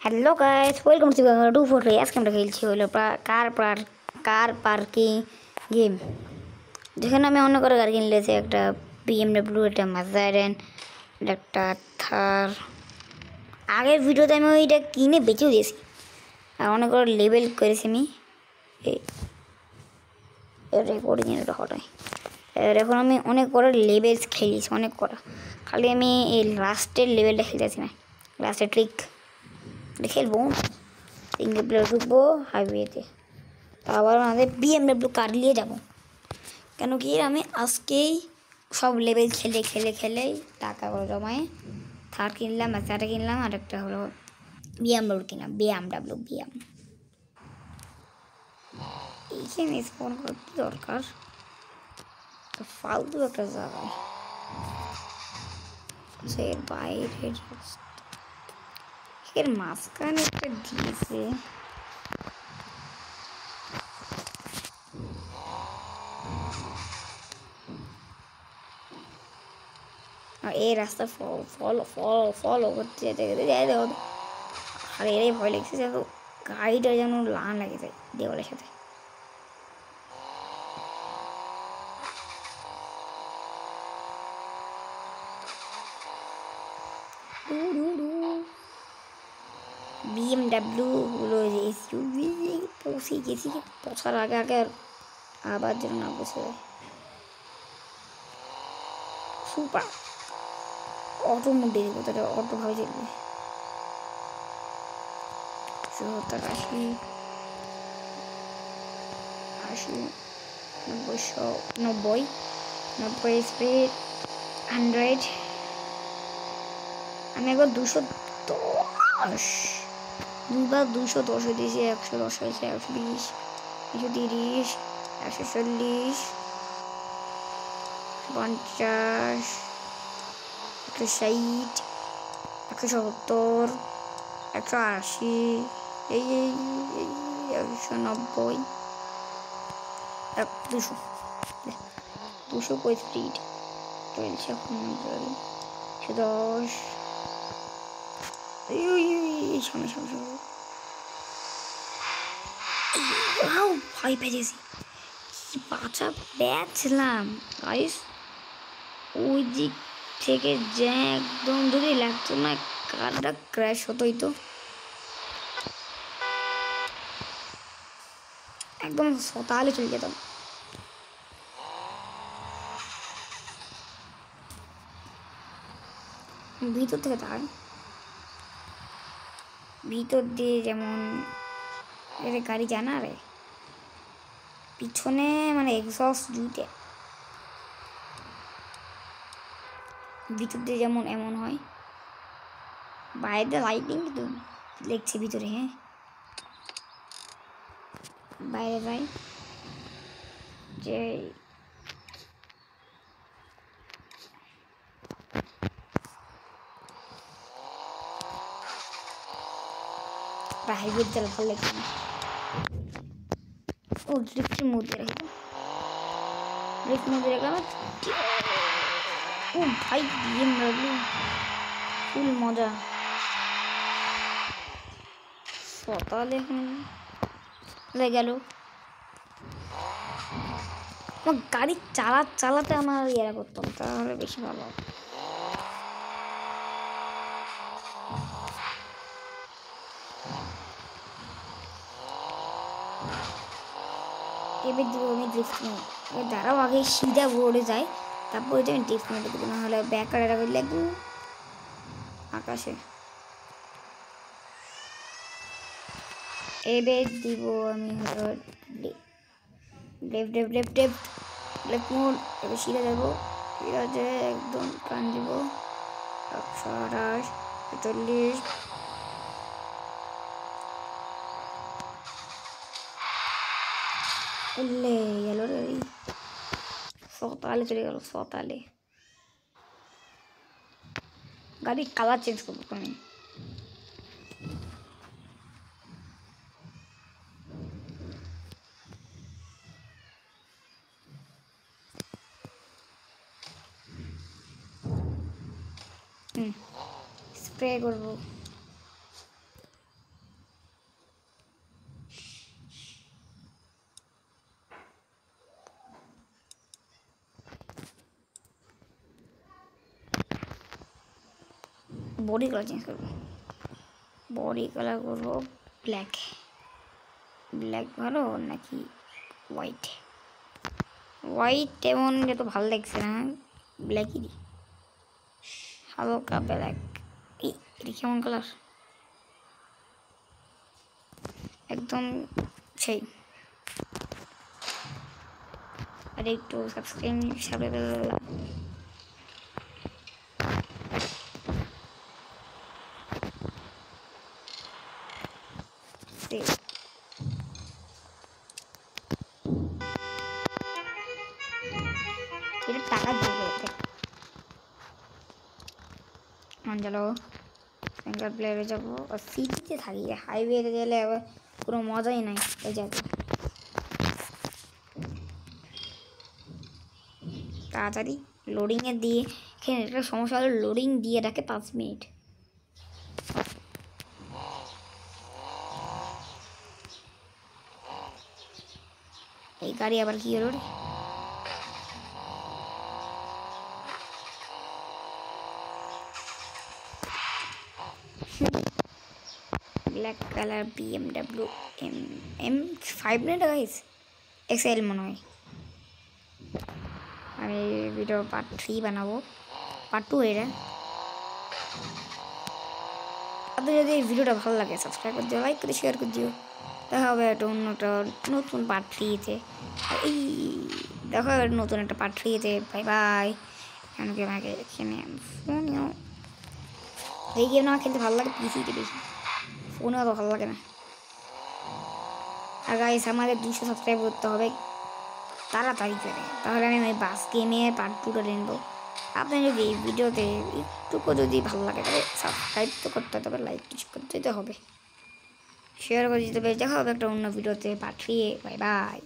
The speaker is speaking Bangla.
Hello guys, welcome to Bangla 243। আজকে আমরা খেলছি হলো কার পার্কিং গেম, যেখানে আমি অন্য করে গাড়ি কিনলেছি। একটা BMW, একটা মাজারেন, একটা থার। আগের ভিডিওতে আমি ওইটা কিনে বেঁচেও দিয়েছি আর অনেক করে লেবেল করেছি আমি। এই রেকর্ডিং এটা হটাই। এখন আমি অনেক করে লেবেলস খেলিয়েছি, অনেক করা। খালি আমি এই লাস্টের লেভেলটা খেলতেছি না, লাস্টের ট্রিক খেলবো। সিঙ্গেল প্লেয়ার ঢুকবো হাইওয়েতে, তা আবার আমাদের BMW কার নিয়ে যাবো। কেন কি আমি আজকেই সব লেভেল খেলে টাকা করে জমায় থার কিনলাম, বাচ্চাটা কিনলাম, আর একটা হলো BMW কিনলাম। এইখানে স্পন করার কি দরকার, ফালতু একটা জায়গায় এর বাইরে এর মাঝখানে একটা দিয়েছে। আর এই রাস্তা ফলো করতে যেতে যেতে যাই দেখো। আর এরাই ভয় লাগছে যেন গাড়িটা যেন লান লাগে যায় দেওয়ালের সাথে। BMW হলো SUV পৌঁছে গেছি, পৌঁছার আগে আর আবার যেন না বসে যায়। সুপার অটো মুডে দিব, তাহলে অটো ভাবে চলবে। 70, 80, 80, 90, 90 স্পিড, 100। আমি একবার 210, দুবার 210 দিয়েছি, 110 হয়েছে, 120, 130, 140, 50, 160, 170, 180, এই 190, 200, 200 স্পিড চলছে এখন। 10, সামনে ভয় পেয়েছি, কি বাঁচা পেয়েছিলাম গাইস। ওই দিক থেকে যে একদম যদি লাগতো না, কারটা ক্র্যাশ হতোই তো একদম সতালে চলে যেতাম। ভিতর থেকে তাই ভিতর দিয়ে যেমন এর গাড়ি জানা রে পিছনে মানে এক্সস্ট জুইতে ভিতর দিয়ে যেমন এমন হয়। বাইরে লাইটিং কিন্তু দেখছি ভিতরে। হ্যাঁ, বাইরে যাই যে হাইব্রিড চাল ভালো লাগছে না। ও ড্রিফটের মধ্যে রাখি, ড্রিফট মধ্যে রাখলাম। ও ভাই BMW ফুল মজা। সকালে গেল আমার গাড়ি চালাতে আমার ইয়েরা করতাম, তাহলে বেশি ভালো। এবার দিব আমি ড্রিফট মোড। এবার দাঁড়াও, আগে সিধা বোর্ডে যাই, তারপরে আমি ড্রিফট মোডে দেবো, না হলে ব্যাকারেরা করলে একদম আকাশে। এবার দিব আমি হলো লেফট মোড। এবার সিধা যাবো, সিধা যেয়ে একদম টান দিব 128, 40, এলে গেল রে, সতালে চলে গেল। সতালে গাড়ি কালার চেঞ্জ করবো আমি। স্প্রে করবো। বডি কালার চেঞ্জ করবো, বডি কালার করবো ব্ল্যাক। ব্ল্যাক ভালো নাকি হোয়াইট? হোয়াইট এমন যত ভালো লাগছে না, ব্ল্যাকই দিই, হালকা ব্ল্যাক। এটা কেমন কালার, একদম সেই। আর একটু সাবস্ক্রাইব এটা টাকা দিয়ে চলো সিঙ্গেল প্লেয়ারে যাবো। আর সিটিতে থাকি, হাইওয়েতে গেলে আবার কোনো মজাই নাই এই যাতে। তাড়াতাড়ি লোডিংয়ে দিয়ে, এখানে একটা সমস্যা হলো লোডিং দিয়ে রাখে 5 মিনিট। এই গাড়ি আবার কি হলো রে? ব্ল্যাক কালার BMW M5 না গাইস, XL মনে হয়। আমি ভিডিও পার্ট 3 বানাবো, পার্ট 2 এটা। আপনাদের যদি এই ভিডিওটা ভালো লাগে সাবস্ক্রাইব করে দিও, লাইক করে শেয়ার করে দিও। দেখা হবে একটা অন্য একটা নতুন পার্ট 3-তে। এই দেখা হবে নতুন একটা পার্ট 3-তে। Bye bye. আমাকে এখানে ফোনেও এই গেম না খেলতে ভালো লাগে, পিসিতে বেশি, ফোনে অত ভালো লাগে না। আর গাইস আমাদের 200 সাবস্ক্রাইব করতে হবে তাড়াতাড়ি করে, তাহলে আমি ওই বাস গেমে পার্ট 2টা নেবো। আপনার যদি এই ভিডিওতে একটুকু যদি ভালো লাগে তাহলে সাবস্ক্রাইব তো করতে হবে, লাইক করতে দিতে হবে, শেয়ার করে দিতে হবে। দেখা হবে একটা অন্য ভিডিওতে পার্ট 3। Bye bye.